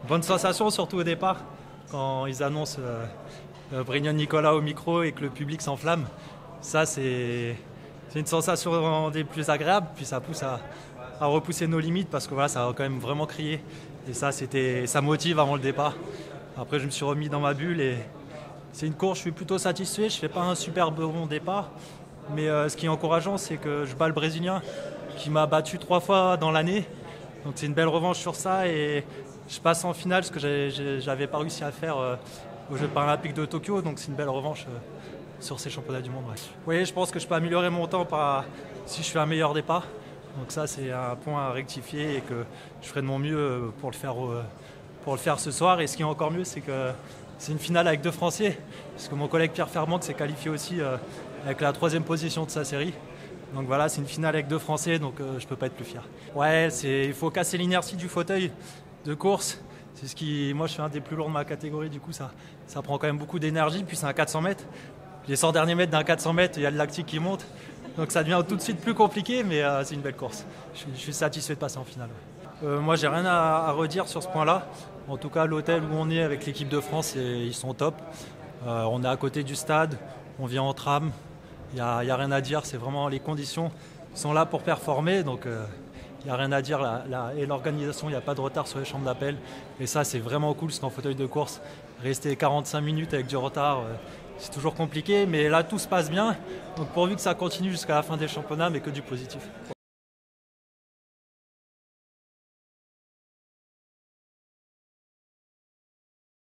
Bonne sensation, surtout au départ, quand ils annoncent Brignon Nicolas au micro et que le public s'enflamme. Ça, c'est une sensation des plus agréables, puis ça pousse à repousser nos limites parce que voilà, ça a quand même vraiment crié. Et ça motive avant le départ. Après, je me suis remis dans ma bulle et c'est une course, je suis plutôt satisfait. Je ne fais pas un super bon départ, mais ce qui est encourageant, c'est que je bats le Brésilien qui m'a battu 3 fois dans l'année. Donc c'est une belle revanche sur ça et je passe en finale, ce que j'avais pas réussi à faire aux Jeux paralympiques de Tokyo. Donc c'est une belle revanche sur ces championnats du monde. Ouais. Oui, je pense que je peux améliorer mon temps si je fais un meilleur départ. Donc ça, c'est un point à rectifier et que je ferai de mon mieux pour le faire ce soir. Et ce qui est encore mieux, c'est que c'est une finale avec 2 Français, parce que mon collègue Pierre Fermand s'est qualifié aussi avec la 3e position de sa série. Donc voilà, c'est une finale avec 2 Français, donc je ne peux pas être plus fier. Ouais, il faut casser l'inertie du fauteuil de course. C'est moi, je suis un des plus lourds de ma catégorie, du coup, ça prend quand même beaucoup d'énergie. Puis c'est un 400 mètres. Les 100 derniers mètres d'un 400 mètres, il y a le lactique qui monte. Donc ça devient tout de suite plus compliqué, mais c'est une belle course. Je suis satisfait de passer en finale. Moi, j'ai rien à redire sur ce point-là. En tout cas, l'hôtel où on est avec l'équipe de France, ils sont top. On est à côté du stade, on vient en tram. Il n'y a rien à dire, c'est vraiment les conditions sont là pour performer. Donc il n'y a rien à dire. Et l'organisation, il n'y a pas de retard sur les chambres d'appel. Et ça, c'est vraiment cool, parce qu'en fauteuil de course, rester 45 minutes avec du retard, c'est toujours compliqué. Mais là, tout se passe bien. Donc pourvu que ça continue jusqu'à la fin des championnats, mais que du positif.